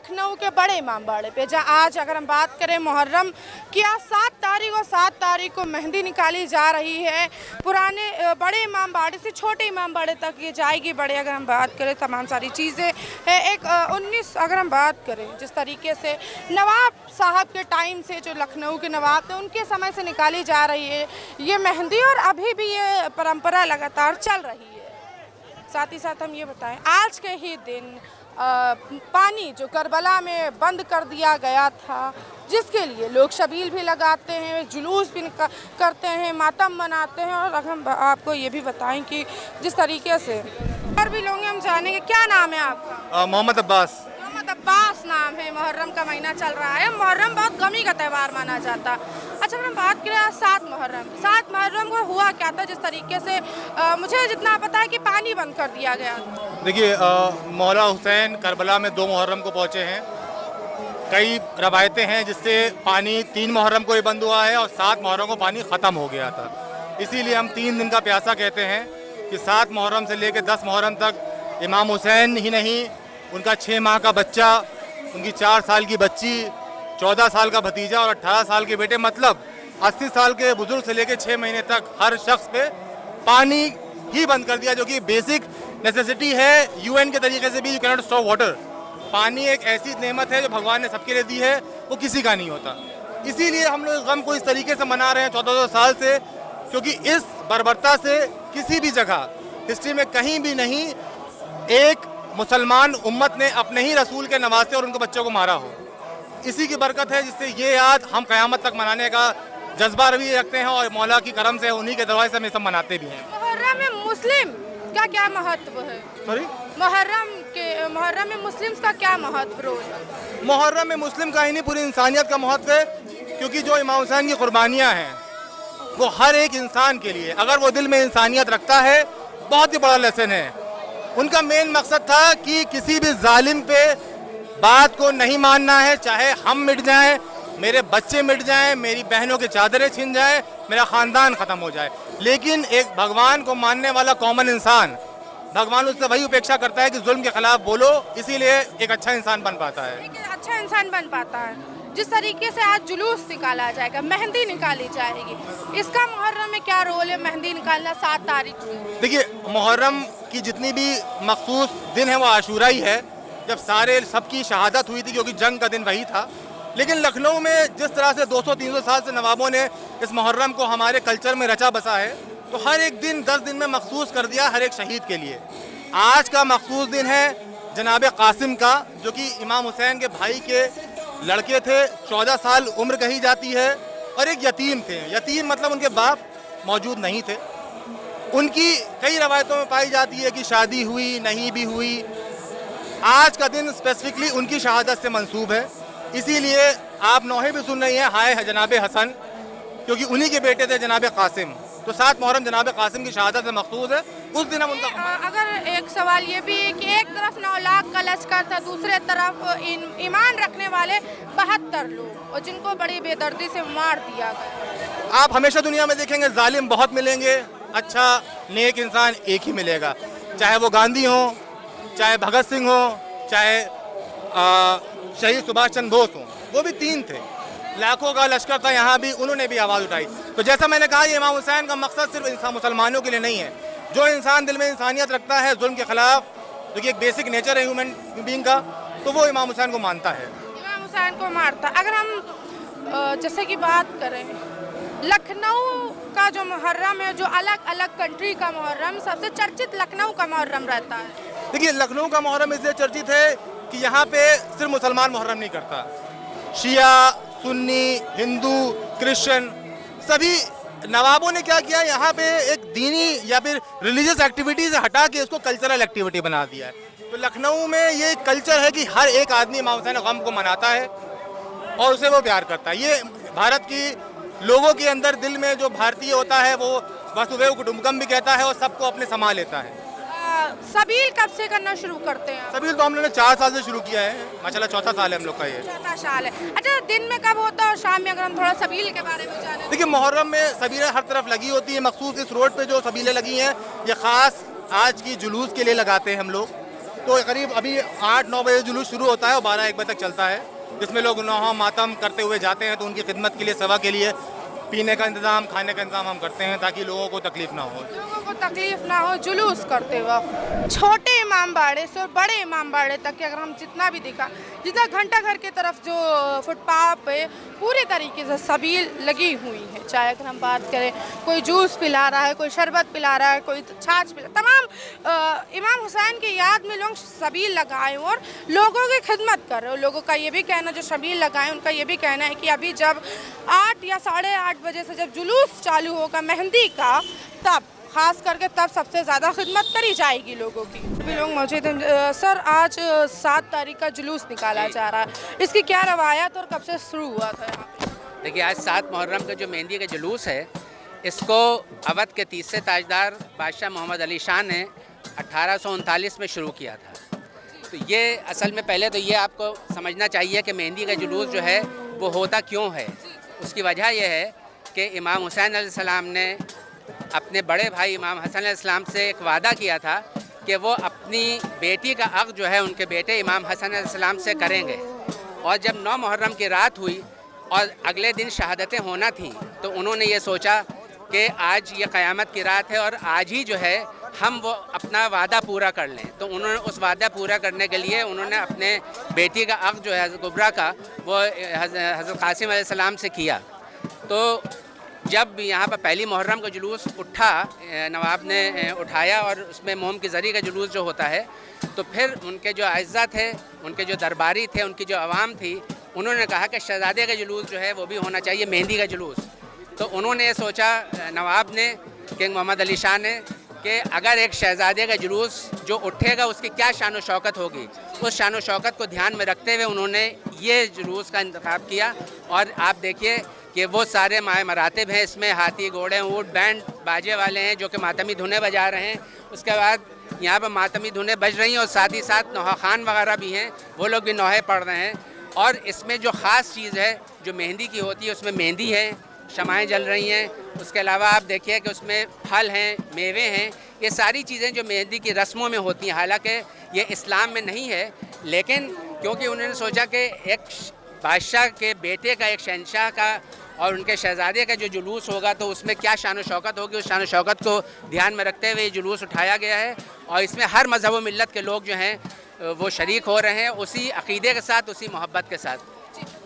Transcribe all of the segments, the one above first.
लखनऊ के बड़े इमामबाड़े पे, जहाँ आज अगर हम बात करें मुहर्रम की, आज 7 तारीख को मेहंदी निकाली जा रही है। पुराने बड़े इमामबाड़े से छोटे इमामबाड़े तक ये जाएगी। बड़े अगर हम बात करें तमाम सारी चीज़ें है। एक 19 अगर हम बात करें जिस तरीके से नवाब साहब के टाइम से, जो लखनऊ के नवाब थे उनके समय से निकाली जा रही है ये मेहंदी, और अभी भी ये परंपरा लगातार चल रही है। साथ ही साथ हम ये बताएं, आज के ही दिन पानी जो करबला में बंद कर दिया गया था, जिसके लिए लोग शबील भी लगाते हैं, जुलूस भी करते हैं, मातम मनाते हैं। और हम आपको ये भी बताएं कि जिस तरीके से और भी लोग हम जानेंगे। क्या नाम है आपका? मोहम्मद अब्बास। मोहम्मद अब्बास नाम है। मुहर्रम का महीना चल रहा है। मुहर्रम बहुत गमी का त्यौहार माना जाता। अच्छा, अगर हम बात करें 7 मुहर्रम को हुआ क्या था? जिस तरीके से मुझे जितना पता है कि पानी बंद कर दिया गया। देखिए, मौला हुसैन करबला में 2 मुहर्रम को पहुँचे हैं। कई रवायतें हैं जिससे पानी 3 मुहर्रम को ही बंद हुआ है और 7 मुहर्रम को पानी ख़त्म हो गया था। इसीलिए हम 3 दिन का प्यासा कहते हैं कि 7 मुहर्रम से लेकर 10 मुहर्रम तक इमाम हुसैन ही नहीं, उनका 6 माह का बच्चा, उनकी 4 साल की बच्ची, 14 साल का भतीजा और 18 साल के बेटे, मतलब 80 साल के बुजुर्ग से लेकर 6 महीने तक हर शख्स पे पानी ही बंद कर दिया, जो कि बेसिक नेसेसिटी है। यूएन के तरीके से भी यू कैनॉट स्टॉप वाटर। पानी एक ऐसी नेमत है जो भगवान ने सबके लिए दी है, वो किसी का नहीं होता। इसीलिए हम लोग गम को इस तरीके से मना रहे हैं 1400 साल से, क्योंकि इस बर्बरता से किसी भी जगह हिस्ट्री में कहीं भी नहीं एक मुसलमान उम्मत ने अपने ही रसूल के नवासे और उनके बच्चों को मारा हो। इसी की बरकत है जिससे ये याद हम क़यामत तक मनाने का जज्बा भी रखते हैं और मौला की करम से उन्हीं के दरवाजे से हम ये सब मनाते भी हैं। मुहर्रम में मुस्लिम का क्या महत्व है? सॉरी, मुहर्रम में मुस्लिम्स का क्या महत्व रोल है? मुहर्रम में मुस्लिम का ही नहीं, पूरी इंसानियत का महत्व है, क्योंकि जो इमाम हुसैन की कुर्बानियाँ हैं वो हर एक इंसान के लिए, अगर वो दिल में इंसानियत रखता है, बहुत ही बड़ा लेसन है। उनका मेन मकसद था कि किसी भी जालिम पे बात को नहीं मानना है, चाहे हम मिट जाएं, मेरे बच्चे मिट जाएं, मेरी बहनों के चादरें छिन जाएं, मेरा ख़ानदान ख़त्म हो जाए, लेकिन एक भगवान को मानने वाला कॉमन इंसान, भगवान उससे वही उपेक्षा करता है कि जुल्म के खिलाफ बोलो, इसीलिए एक अच्छा इंसान बन पाता है। एक अच्छा इंसान बन पाता है। जिस तरीके से आज जुलूस निकाला जाएगा, मेहंदी निकाली जाएगी, इसका मुहर्रम में क्या रोल है? मेहंदी निकालना 7 तारीख से। देखिए, मुहर्रम की जितनी भी मखसूस दिन है वो आशूरा ही है, जब सारे सबकी शहादत हुई थी, क्योंकि जंग का दिन वही था। लेकिन लखनऊ में जिस तरह से 200-300 साल से नवाबों ने इस मुहर्रम को हमारे कल्चर में रचा बसा है, तो हर एक दिन 10 दिन में मखसूस कर दिया हर एक शहीद के लिए। आज का मखसूस दिन है जनाब कासिम का, जो कि इमाम हुसैन के भाई के लड़के थे, 14 साल उम्र कही जाती है, और एक यतीम थे। यतीम मतलब उनके बाप मौजूद नहीं थे। उनकी कई रवायतों में पाई जाती है कि शादी हुई, नहीं भी हुई। आज का दिन स्पेसिफिकली उनकी शहादत से मंसूब है, इसीलिए आप नौहे भी सुन रही हैं, हाय जनाब हसन, क्योंकि उन्हीं के बेटे थे जनाब कासिम। तो 7 मुहर्रम जनाब कासिम की शहादत से मखसूस है, उस दिन हम उनका। अगर एक सवाल ये भी है कि एक तरफ 9 लाख का लश्कर था, दूसरे तरफ ईमान रखने वाले 72 लोग, और जिनको बड़ी बेदर्दी से मार दिया गया। आप हमेशा दुनिया में देखेंगे जालिम बहुत मिलेंगे, अच्छा नेक इंसान एक ही मिलेगा, चाहे वो गांधी हो, चाहे भगत सिंह हो, चाहे शहीद सुभाष चंद्र बोस हो, वो भी 3 थे। लाखों का लश्कर था, यहाँ भी उन्होंने भी आवाज़ उठाई। तो जैसा मैंने कहा, ये इमाम हुसैन का मकसद सिर्फ इंसान मुसलमानों के लिए नहीं है। जो इंसान दिल में इंसानियत रखता है जुल्म के खिलाफ, जो कि एक बेसिक नेचर है ह्यूमन बीइंग का, तो वो इमाम हुसैन को मानता है, इमाम हुसैन को मारता। अगर हम जैसे कि बात करें लखनऊ का जो मुहर्रम है, जो अलग अलग कंट्री का मुहर्रम, सबसे चर्चित लखनऊ का मुहर्रम रहता है। देखिए, लखनऊ का मुहर्रम इसलिए चर्चित है कि यहाँ पे सिर्फ मुसलमान मुहर्रम नहीं करता, शिया, सुन्नी, हिंदू, क्रिश्चियन, सभी नवाबों ने क्या किया, यहाँ पे एक दीनी या फिर रिलीजियस एक्टिविटी से हटा के उसको कल्चरल एक्टिविटी बना दिया है। तो लखनऊ में ये कल्चर है कि हर एक आदमी इमाम हुसैन गम को मनाता है और उसे वो प्यार करता है। ये भारत की लोगों के अंदर दिल में जो भारतीय होता है वो वसुधैव कुटुंबकम भी कहता है और सबको अपने समा लेता है। सबील कब से करना शुरू करते हैं? सबील तो हम लोगों ने 4 साल से शुरू किया है, माशाल्लाह 4था साल है हम लोग का ये। 4था साल है। अच्छा, दिन में कब होता है और शाम में? अगर हम थोड़ा सबील के बारे में जाने। देखिए, मुहर्रम में सबीलें हर तरफ लगी होती है। मखसूस इस रोड पे जो सबीलें लगी हैं, ये ख़ास आज की जुलूस के लिए लगाते हैं हम लोग। तो करीब अभी 8-9 बजे जुलूस शुरू होता है और 12-1 बजे तक चलता है, जिसमें लोग नौहा मातम करते हुए जाते हैं। तो उनकी खिदमत के लिए, सेवा के लिए पीने का इंतज़ाम, खाने का इंतज़ाम हम करते हैं ताकि लोगों को तकलीफ़ ना हो। लोगों को तकलीफ ना हो जुलूस करते वक्त। छोटे इमाम बाड़े से और बड़े इमाम बाड़े तक के अगर हम जितना भी जितना घंटा घर की तरफ जो फुटपाथ पे पूरी तरीके से सबील लगी हुई है। चाहे अगर हम बात करें, कोई जूस पिला रहा है, कोई शरबत पिला रहा है, कोई छाछ पिला, तमाम इमाम हुसैन की याद में लोग सबील लगाए और लोगों की खिदमत कर रहे हो। लोगों का ये भी कहना, जो सबील लगाए उनका ये भी कहना है कि अभी जब 8 या 8:30 बजे से जब जुलूस चालू होगा मेहंदी का, तब खास करके तब सबसे ज़्यादा खिदमत करी जाएगी लोगों की। अभी लोग मौजूद हैं। सर, आज 7 तारीख का जुलूस निकाला जा रहा है, इसकी क्या रवायत और कब से शुरू हुआ था यहाँ पे? देखिए, आज 7 मुहर्रम का जो मेहंदी का जुलूस है, इसको अवध के तीसरे ताजदार बादशाह मोहम्मद अली शाह ने 1839 में शुरू किया था। तो ये असल में पहले तो ये आपको समझना चाहिए कि मेहंदी का जुलूस जो है वो होता क्यों है। उसकी वजह यह है कि इमाम हुसैन अलैहिस्सलाम ने अपने बड़े भाई इमाम हसन अलैहिस्सलाम से एक वादा किया था कि वो अपनी बेटी का अक़्द जो है उनके बेटे इमाम हसन अलैहिस्सलाम से करेंगे। और जब 9 मुहर्रम की रात हुई और अगले दिन शहादतें होना थी, तो उन्होंने ये सोचा कि आज ये क़यामत की रात है और आज ही जो है हम वो अपना वादा पूरा कर लें। तो उन्होंने उस वादा पूरा करने के लिए उन्होंने अपने बेटी का अक़्द जो है हज़रत कुबरा का, वो हज़रत क़ासिम अलैहिस्सलाम से किया। तो जब यहाँ पर पहली मुहर्रम का जुलूस उठा, नवाब ने उठाया और उसमें मोम की ज़री का जुलूस जो होता है, तो फिर उनके जो अज़्ज़ा थे, उनके जो दरबारी थे, उनकी जो अवाम थी, उन्होंने कहा कि शहज़ादे का जुलूस जो है वो भी होना चाहिए, मेहंदी का जुलूस। तो उन्होंने ये सोचा, नवाब ने, किंग मोहम्मद अली शाह ने, कि अगर एक शहज़ादे का जुलूस जो उठेगा उसकी क्या शान व शौकत होगी। उस शान व शौकत को ध्यान में रखते हुए उन्होंने ये जुलूस का इंतखाब किया। और आप देखिए कि वो सारे माए मरातिब हैं, इसमें हाथी, घोड़े, ऊँट, बैंड बाजे वाले हैं जो कि मातमी धुनें बजा रहे हैं। उसके बाद यहाँ पर मातमी धुनें बज रही हैं और साथ ही साथ नौहा खान वगैरह भी हैं, वो लोग भी नौहे पढ़ रहे हैं। और इसमें जो ख़ास चीज़ है जो मेहंदी की होती है, उसमें मेहंदी है, शमाएँ जल रही हैं। उसके अलावा आप देखिए कि उसमें फल हैं, मेवे हैं, ये सारी चीज़ें जो मेहंदी की रस्मों में होती हैं। हालांकि ये इस्लाम में नहीं है, लेकिन क्योंकि उन्होंने सोचा कि एक बादशाह के बेटे का, एक शहंशाह का और उनके शहज़ादे का जो जुलूस होगा तो उसमें क्या शान व शौकत होगी, उस शान व शौकत को ध्यान में रखते हुए ये जुलूस उठाया गया है। और इसमें हर मज़हब व मिल्लत के लोग जो हैं वो शरीक हो रहे हैं, उसी अक़ीदे के साथ, उसी मोहब्बत के साथ।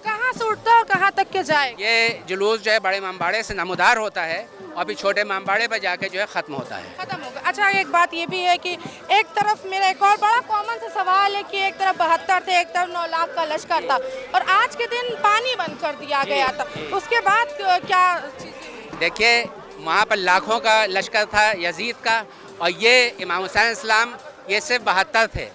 कहाँ से उठता है और कहाँ तक के जाए? ये जुलूस जो है बड़े इमामबाड़े से नमूदार होता है और फिर छोटे इमामबाड़े पर जाके जो है ख़त्म होता है, खत्म होगा। अच्छा, एक बात ये भी है कि एक तरफ मेरा एक और बड़ा कॉमन सा सवाल है कि एक तरफ 72 थे, एक तरफ 9 लाख का लश्कर था और आज के दिन पानी बंद कर दिया गया था। उसके बाद क्या चीज़ें? देखिए, वहाँ पर लाखों का लश्कर था यजीद का और ये इमाम हुसैन इस्लाम ये सिर्फ 72 थे।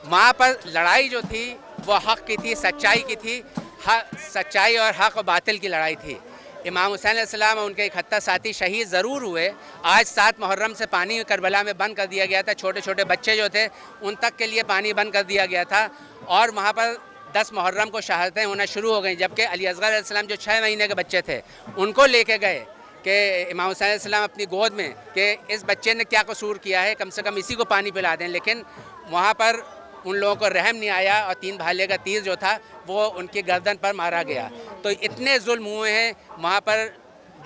वहाँ पर लड़ाई जो थी वो हक़ की थी, सच्चाई की थी। सच्चाई और हक़ और बातिल की लड़ाई थी। इमाम हुसैन अलैहिस्सलाम और उनके 71 साथी शहीद ज़रूर हुए। आज 7 मुहर्रम से पानी करबला में बंद कर दिया गया था। छोटे छोटे बच्चे जो थे उन तक के लिए पानी बंद कर दिया गया था और वहाँ पर 10 मुहर्रम को शहादतें होना शुरू हो गई। जबकि अली असगर अलैहिस्सलाम जो 6 महीने के बच्चे थे उनको लेके गए कि इमाम हुसैन अलैहिस्सलाम अपनी गोद में कि इस बच्चे ने क्या कसूर किया है, कम से कम इसी को पानी पिला दें। लेकिन वहाँ पर उन लोगों को रहम नहीं आया और 3 भाले का तीर जो था वो उनकी गर्दन पर मारा गया। तो इतने जुल्म हुए हैं वहाँ पर।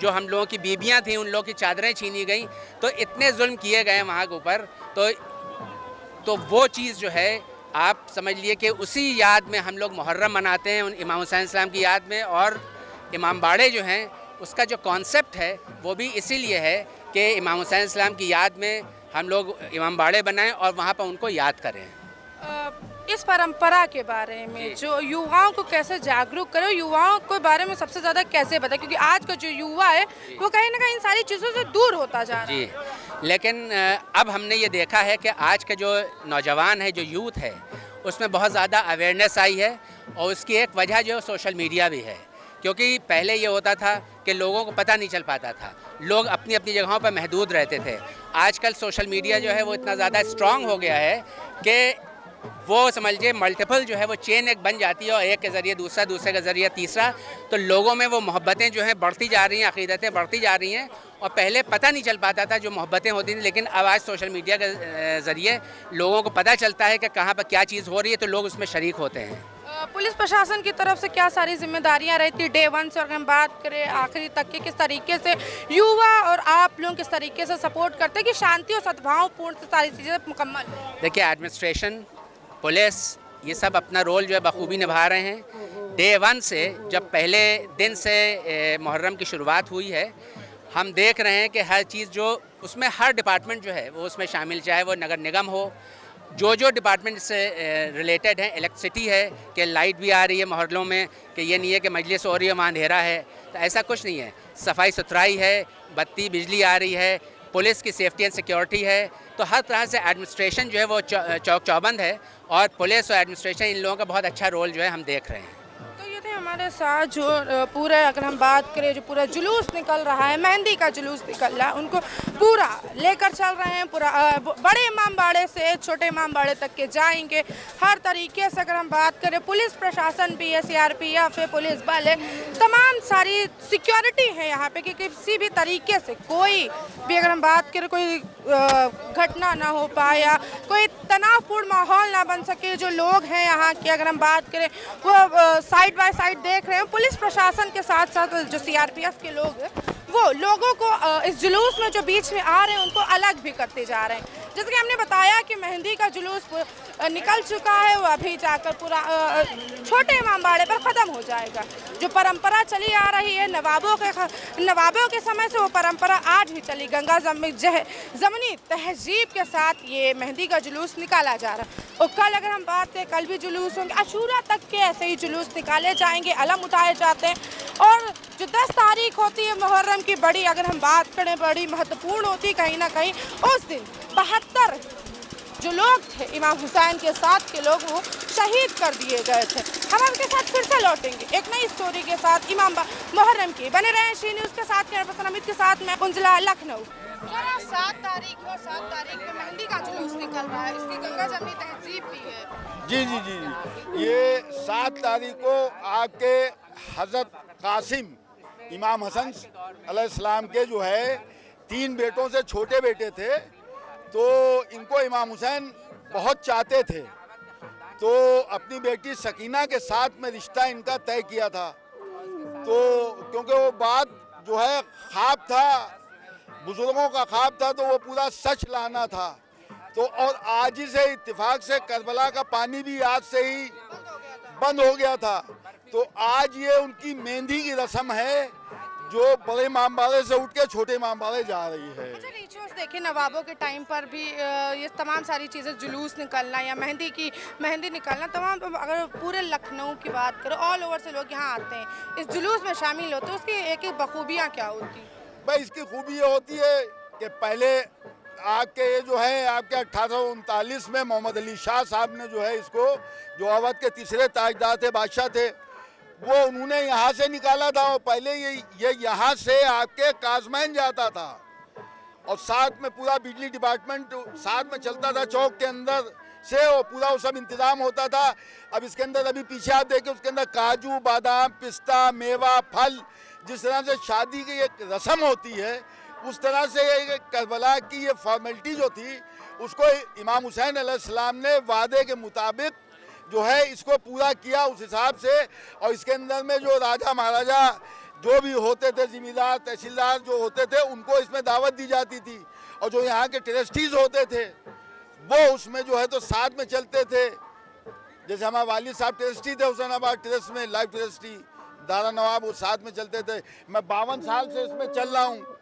जो हम लोगों की बीबियाँ थीं उन लोगों की चादरें छीनी गई, तो इतने जुल्म किए गए वहाँ के ऊपर। तो वो चीज़ जो है आप समझ लिए कि उसी याद में हम लोग मुहर्रम मनाते हैं, उन इमाम हुसैन इस्लाम की याद में। और इमाम बाड़े जो हैं उसका जो कॉन्सेप्ट है वो भी इसीलिए है कि इमाम हुसैन इस्लाम की याद में हम लोग इमाम बाड़े बनाएं और वहाँ पर उनको याद करें। इस परंपरा के बारे में जो युवाओं को कैसे जागरूक करें, युवाओं के बारे में सबसे ज़्यादा कैसे बताएं, क्योंकि आज का जो युवा है वो कहीं ना कहीं इन सारी चीज़ों से दूर होता जा रहा है। जी, लेकिन अब हमने ये देखा है कि आज के जो नौजवान है, जो यूथ है, उसमें बहुत ज़्यादा अवेयरनेस आई है और उसकी एक वजह जो सोशल मीडिया भी है। क्योंकि पहले ये होता था कि लोगों को पता नहीं चल पाता था, लोग अपनी अपनी जगहों पर महदूद रहते थे। आजकल सोशल मीडिया जो है वो इतना ज़्यादा स्ट्रॉन्ग हो गया है कि वो समझिए मल्टीपल जो है वो चेन एक बन जाती है, और एक के ज़रिए दूसरा, दूसरे के ज़रिए तीसरा, तो लोगों में वो मोहब्बतें जो हैं बढ़ती जा रही हैं, अक़ीदतें बढ़ती जा रही हैं। और पहले पता नहीं चल पाता था जो मोहब्बतें होती थी, लेकिन अब आज सोशल मीडिया के ज़रिए लोगों को पता चलता है कि कहाँ पर क्या चीज़ हो रही है, तो लोग उसमें शरीक होते हैं। पुलिस प्रशासन की तरफ से क्या सारी जिम्मेदारियां रहती है डे वन से, अगर हम बात करें आखिरी तक के, किस तरीके से युवा और आप लोग किस तरीके से सपोर्ट करते हैं कि शांति और सद्भाव पूर्ण से सारी चीज़ें मुकम्मल हो? देखिए, एडमिनिस्ट्रेशन, पुलिस, ये सब अपना रोल जो है बखूबी निभा रहे हैं। डे वन से, जब पहले दिन से मुहर्रम की शुरुआत हुई है, हम देख रहे हैं कि हर चीज़ जो उसमें हर डिपार्टमेंट जो है वो उसमें शामिल, चाहे वो नगर निगम हो, जो डिपार्टमेंट से रिलेटेड है, इलेक्ट्रिसिटी है कि लाइट भी आ रही है मोहल्लों में, कि ये नहीं है कि मजलिस हो रही है वहाँ अंधेरा है, तो ऐसा कुछ नहीं है। सफाई सुथराई है, बत्ती बिजली आ रही है, पुलिस की सेफ्टी एंड सिक्योरिटी है, तो हर तरह से एडमिनिस्ट्रेशन जो है वो चौक चौबंद है, और पुलिस और एडमिनिस्ट्रेशन इन लोगों का बहुत अच्छा रोल जो है हम देख रहे हैं। तो ये थे हमारे साथ जो पूरे, अगर हम बात करें, जो पूरा जुलूस निकल रहा है, मेहंदी का जुलूस निकल रहा है, उनको पूरा लेकर चल रहे हैं, पूरा बड़े इमाम बाड़े से छोटे इमाम बाड़े तक के जाएंगे। हर तरीके से अगर हम बात करें, पुलिस प्रशासन भी है, CRPF है, पुलिस बल है, तमाम सारी सिक्योरिटी है यहाँ पे कि किसी भी तरीके से कोई भी, अगर हम बात करें, कोई घटना ना हो पाए या कोई तनावपूर्ण माहौल ना बन सके। जो लोग हैं यहाँ के, अगर हम बात करें, वो साइड बाय साइड देख रहे हैं, पुलिस प्रशासन के साथ साथ जो CRPF के लोग हैं, वो लोगों को इस जुलूस में जो बीच में आ रहे हैं उनको अलग भी करते जा रहे हैं। जैसे कि हमने बताया कि मेहंदी का जुलूस निकल चुका है, वो अभी जाकर पूरा छोटे इमाम बाड़े पर ख़त्म हो जाएगा। जो परंपरा चली आ रही है नवाबों के समय से, वो परंपरा आज भी चली, गंगा ज़मनी तहजीब के साथ ये मेहंदी का जुलूस निकाला जा रहा है। और कल अगर हम बात करें, कल भी जुलूस होंगे, अशूरा तक के ऐसे ही जुलूस निकाले जाएंगे, अलम उठाए जाते हैं। और जो 10 तारीख होती है मुहर्रम की, बड़ी अगर हम बात करें, बड़ी महत्वपूर्ण होती है कहीं ना कहीं। उस दिन 72 जो लोग थे इमाम हुसैन के साथ के लोग, वो शहीद कर दिए गए थे। हम आपके साथ फिर से लौटेंगे एक नई स्टोरी के साथ मुहर्रम की। बने रहें शी न्यूज़ के साथ, कैमरापर्सन अमित के साथ, मैं उंजला, लखनऊ। 7 तारीख को मेहंदी का जुलूस निकल रहा है, इसकी गंगा जमनी तहजीब भी है। जी, ये 7 तारीख को आपके हज़रत कासिम इमाम हसन अलैहिस्सलाम के जो है 3 बेटों से छोटे बेटे थे, तो इनको इमाम हुसैन बहुत चाहते थे, तो अपनी बेटी सकीना के साथ में रिश्ता इनका तय किया था। तो क्योंकि वो बात जो है ख्वाब था, बुजुर्गों का ख्वाब था, तो वो पूरा सच लाना था। तो और आज ही से इत्तेफाक से करबला का पानी भी आज से ही बंद हो गया था। तो आज ये उनकी मेहंदी की रस्म है, जो बड़े इमाम बाड़े से उठ के छोटे इमाम बाड़े जा रही है। अच्छा, रिचुअल्स देखिए, नवाबों के टाइम पर भी ये तमाम सारी चीज़ें, जुलूस निकलना या मेहंदी निकलना, तमाम, अगर पूरे लखनऊ की बात करें, ऑल ओवर से लोग यहाँ आते हैं, इस जुलूस में शामिल होते हैं, उसकी एक एक बखूबियाँ क्या होती? भाई, इसकी खूबी ये होती है कि पहले आपके ये जो है आपके 1839 में मोहम्मद अली शाह साहब ने जो है इसको, जो अवध के तीसरे ताजदार थे, बादशाह थे, वो उन्होंने यहाँ से निकाला था। और पहले ये यहाँ से आपके काजमैन जाता था, और साथ में पूरा बिजली डिपार्टमेंट साथ में चलता था, चौक के अंदर से वो पूरा वो सब इंतज़ाम होता था। अब इसके अंदर अभी पीछे आप देखें, उसके अंदर काजू, बादाम, पिस्ता, मेवा, फल, जिस तरह से शादी की एक रस्म होती है, उस तरह से ये करबला की ये फॉर्मेलिटी जो थी, उसको इमाम हुसैन अलैहिस्सलाम ने वादे के मुताबिक जो है इसको पूरा किया उस हिसाब से। और इसके अंदर में जो राजा महाराजा जो भी होते थे, जिम्मेदार तहसीलदार जो होते थे, उनको इसमें दावत दी जाती थी। और जो यहाँ के ट्रस्टीज होते थे, वो उसमें जो है तो साथ में चलते थे। जैसे हमारे वालिद साहब ट्रस्टी थे हुसैनाबाद ट्रस्ट में, लाइफ ट्रस्टी दारा नवाब, वो साथ में चलते थे। मैं 52 साल से इसमें चल रहा हूँ।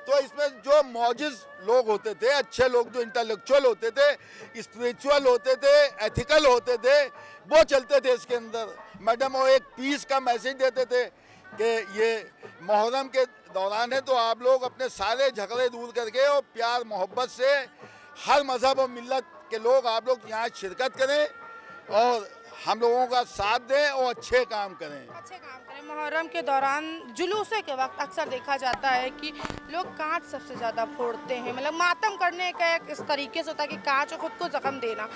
तो इसमें जो मौजिज़ लोग होते थे, अच्छे लोग, जो इंटेलेक्चुअल होते थे, स्पिरिचुअल होते थे, एथिकल होते थे, वो चलते थे इसके अंदर। मैडम वो एक पीस का मैसेज देते थे कि ये मुहर्रम के दौरान है, तो आप लोग अपने सारे झगड़े दूर करके और प्यार मोहब्बत से हर मज़हब और मिल्लत के लोग आप लोग यहाँ शिरकत करें और हम लोगों का साथ दें और अच्छे काम करें। मुहर्रम के दौरान जुलूसे के वक्त अक्सर देखा जाता है कि लोग कांच सबसे ज़्यादा फोड़ते हैं, मतलब मातम करने का एक इस तरीके से होता है कि कांच और ख़ुद को ज़ख्म देना।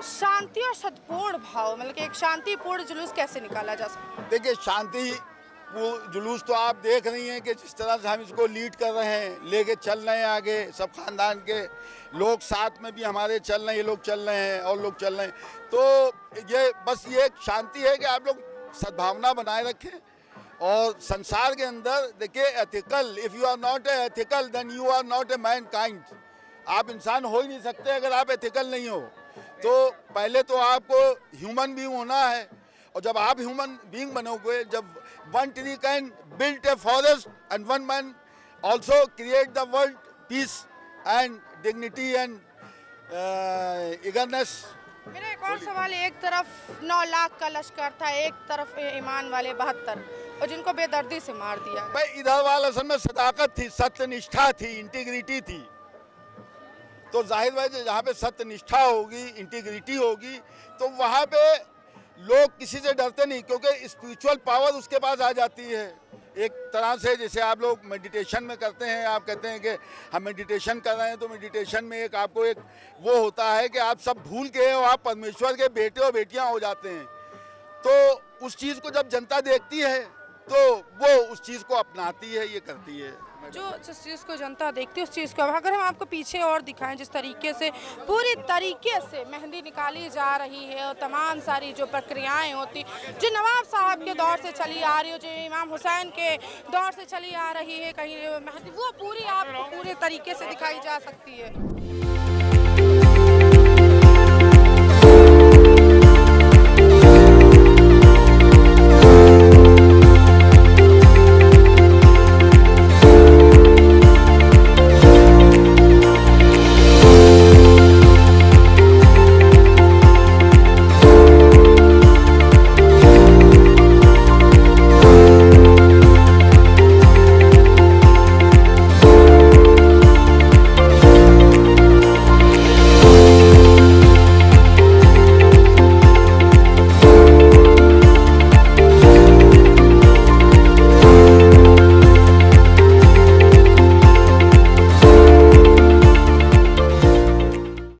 शांति और सद्पूर्ण भाव, मतलब कि एक शांतिपूर्ण जुलूस कैसे निकाला जा सकता है? देखिए, शांति वो जुलूस तो आप देख रही हैं कि जिस तरह से हम इसको लीड कर रहे हैं, लेके चल रहे हैं आगे, सब खानदान के लोग साथ में भी हमारे चल रहे हैं, ये लोग चल रहे हैं और लोग चल रहे हैं। तो ये बस ये एक शांति है कि आप लोग सद्भावना बनाए रखें। और संसार के अंदर देखिए, ethical, if you are not a ethical then you are not a mankind. आप इंसान हो ही नहीं सकते अगर आप एथिकल नहीं हो। तो पहले तो आपको ह्यूमन बीइंग होना है, और जब आप ह्यूमन बीइंग बनोगे, जब one tree can build a forest and one man also create the world peace and dignity and eagerness. मेरा एक और सवाल है, एक तरफ 9 लाख का लश्कर था, एक तरफ ईमान वाले 72, और जिनको बेदर्दी से मार दिया। भाई, इधर वाला असल में सदाकत थी, सत्यनिष्ठा थी, इंटीग्रिटी थी। तो जाहिर है जहाँ पे सत्यनिष्ठा होगी, इंटीग्रिटी होगी, तो वहाँ पे लोग किसी से डरते नहीं, क्योंकि स्पिरिचुअल पावर उसके पास आ जाती है। एक तरह से जैसे आप लोग मेडिटेशन में करते हैं, आप कहते हैं कि हम मेडिटेशन कर रहे हैं, तो मेडिटेशन में एक आपको एक वो होता है कि आप सब भूल के और आप परमेश्वर के बेटे और बेटियां हो जाते हैं। तो उस चीज़ को जब जनता देखती है तो वो उस चीज़ को अपनाती है, ये करती है। जो जिस चीज़ को जनता देखती है उस चीज़ को, अगर हम आपको पीछे और दिखाएं, जिस तरीके से पूरी तरीके से मेहंदी निकाली जा रही है और तमाम सारी जो प्रक्रियाएं होती, जो नवाब साहब के दौर से चली आ रही हो, जो इमाम हुसैन के दौर से चली आ रही है, कहीं मेहंदी वो पूरी आपको पूरे तरीके से दिखाई जा सकती है।